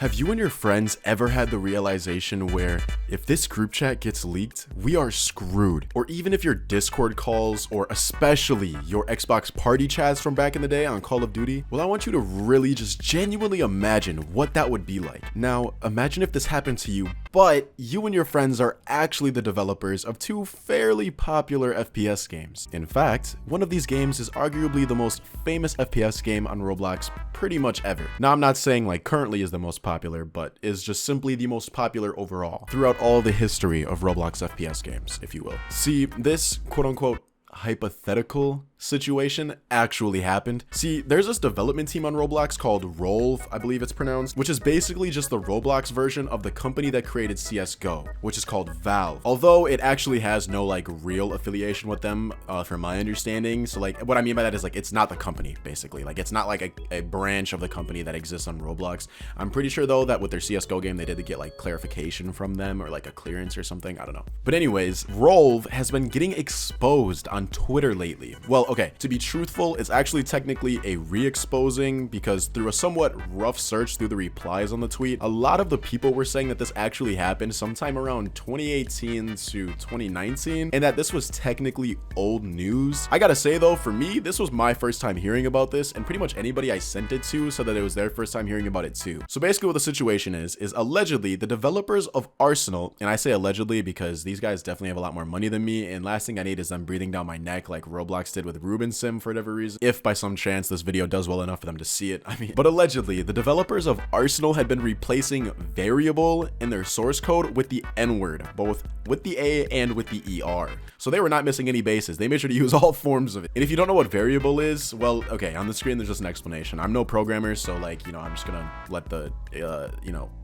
Have you and your friends ever had the realization where if this group chat gets leaked, we are screwed? Or even if your Discord calls, or especially your Xbox party chats from back in the day on Call of Duty, well, I want you to really just genuinely imagine what that would be like. Now, imagine if this happened to you, but you and your friends are actually the developers of two fairly popular FPS games. In fact, one of these games is arguably the most famous FPS game on Roblox pretty much ever. Now, I'm not saying like currently is the most popular, but is just simply the most popular overall throughout all the history of Roblox FPS games, if you will. See, this quote-unquote hypothetical situation actually happened. See, there's this development team on Roblox called Rolv, I believe it's pronounced, which is basically just the Roblox version of the company that created CSGO, which is called Valve. Although it actually has no like real affiliation with them, from my understanding. So like what I mean by that is like it's not the company, basically. Like it's not like a branch of the company that exists on Roblox. I'm pretty sure though that with their CSGO game they did get like clarification from them or like a clearance or something. I don't know. But anyways, Rolv has been getting exposed on Twitter lately. Well, okay, to be truthful, it's actually technically a re-exposing because through a somewhat rough search through the replies on the tweet, a lot of the people were saying that this actually happened sometime around 2018 to 2019 and that this was technically old news. I gotta say though, for me, this was my first time hearing about this, and pretty much anybody I sent it to said that it was their first time hearing about it too. So basically what the situation is allegedly the developers of Arsenal, and I say allegedly because these guys definitely have a lot more money than me, and last thing I need is them breathing down my neck like Roblox did with Ruben Sim for whatever reason, if by some chance this video does well enough for them to see it. I mean, but allegedly the developers of Arsenal had been replacing variable in their source code with the N-word, both with the A and with the ER. So they were not missing any bases. They made sure to use all forms of it. And if you don't know what variable is, well, okay, on the screen there's just an explanation. I'm no programmer, so like, I'm just gonna let the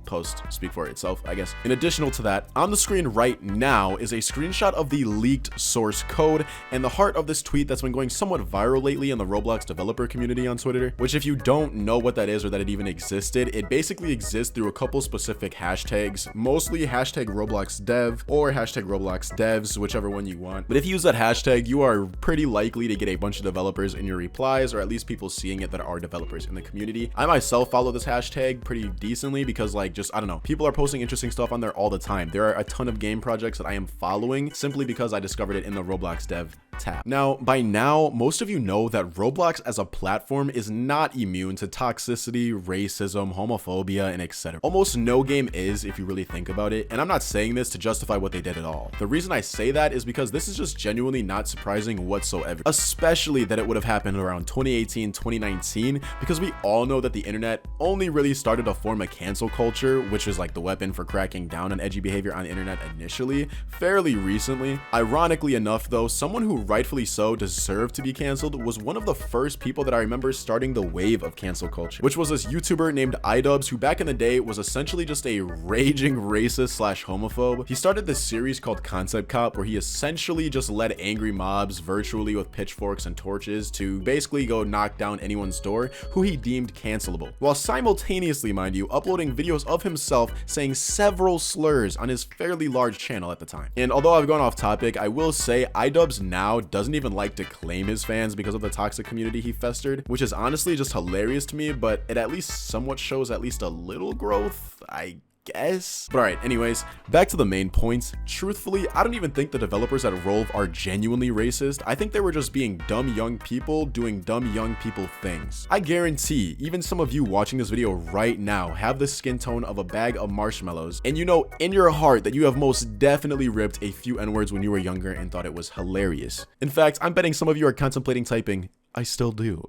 post speak for itself, I guess. In addition to that, on the screen right now is a screenshot of the leaked source code and the heart of this tweet that's been going somewhat viral lately in the Roblox developer community on Twitter, which if you don't know what that is or that it even existed, it basically exists through a couple specific hashtags, mostly hashtag Roblox dev or hashtag Roblox devs, whichever one you want. But if you use that hashtag, you are pretty likely to get a bunch of developers in your replies, or at least people seeing it that are developers in the community. I myself follow this hashtag pretty decently because like I don't know, people are posting interesting stuff on there all the time. There are a ton of game projects that I am following simply because I discovered it in the Roblox dev tab. Now, by now, most of you know that Roblox as a platform is not immune to toxicity, racism, homophobia, and etc. Almost no game is, if you really think about it, and I'm not saying this to justify what they did at all. The reason I say that is because this is just genuinely not surprising whatsoever, especially that it would have happened around 2018, 2019, because we all know that the internet only really started to form a cancel culture, which was like the weapon for cracking down on edgy behavior on the internet initially, fairly recently. Ironically enough though, someone who rightfully so deserved to be canceled was one of the first people that I remember starting the wave of cancel culture, which was this YouTuber named iDubbbz, who back in the day was essentially just a raging racist slash homophobe. He started this series called Concept Cop where he essentially just led angry mobs virtually with pitchforks and torches to basically go knock down anyone's door who he deemed cancelable, while simultaneously, mind you, uploading videos of himself saying several slurs on his fairly large channel at the time. And although I've gone off topic, I will say iDubbbz now doesn't even like to claim his fans because of the toxic community he festered, which is honestly just hilarious to me, but it at least somewhat shows at least a little growth, I guess. But alright, anyways, back to the main points. Truthfully, I don't even think the developers at Rolv are genuinely racist. I think they were just being dumb young people doing dumb young people things. I guarantee even some of you watching this video right now have the skin tone of a bag of marshmallows, and you know in your heart that you have most definitely ripped a few N-words when you were younger and thought it was hilarious. In fact, I'm betting some of you are contemplating typing, I still do.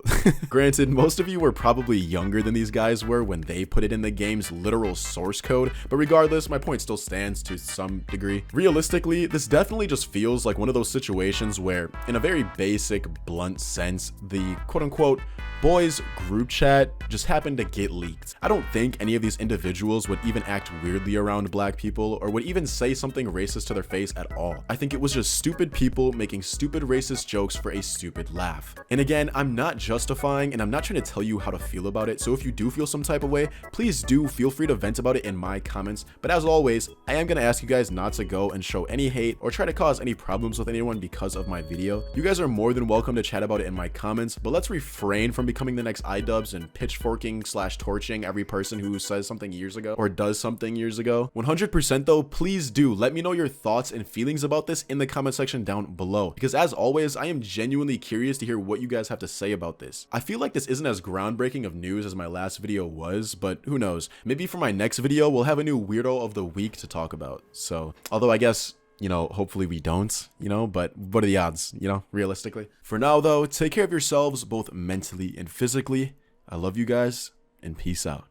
Granted, most of you were probably younger than these guys were when they put it in the game's literal source code, but regardless, my point still stands to some degree. Realistically, this definitely just feels like one of those situations where, in a very basic, blunt sense, the quote-unquote boys group chat just happened to get leaked. I don't think any of these individuals would even act weirdly around black people or would even say something racist to their face at all. I think it was just stupid people making stupid racist jokes for a stupid laugh. And again, I'm not justifying and I'm not trying to tell you how to feel about it, so if you do feel some type of way, please do feel free to vent about it in my comments. But as always, I am gonna ask you guys not to go and show any hate or try to cause any problems with anyone because of my video. You guys are more than welcome to chat about it in my comments, but let's refrain from becoming the next iDubbbz and pitchforking / torching every person who says something years ago or does something years ago. 100% though, please do let me know your thoughts and feelings about this in the comment section down below, because as always, I am genuinely curious to hear what you guys have to say about this. I feel like this isn't as groundbreaking of news as my last video was, but who knows, maybe for my next video we'll have a new weirdo of the week to talk about. So although I guess, you know, hopefully we don't, you know, but what are the odds, you know, realistically? For now though, take care of yourselves both mentally and physically. I love you guys and peace out.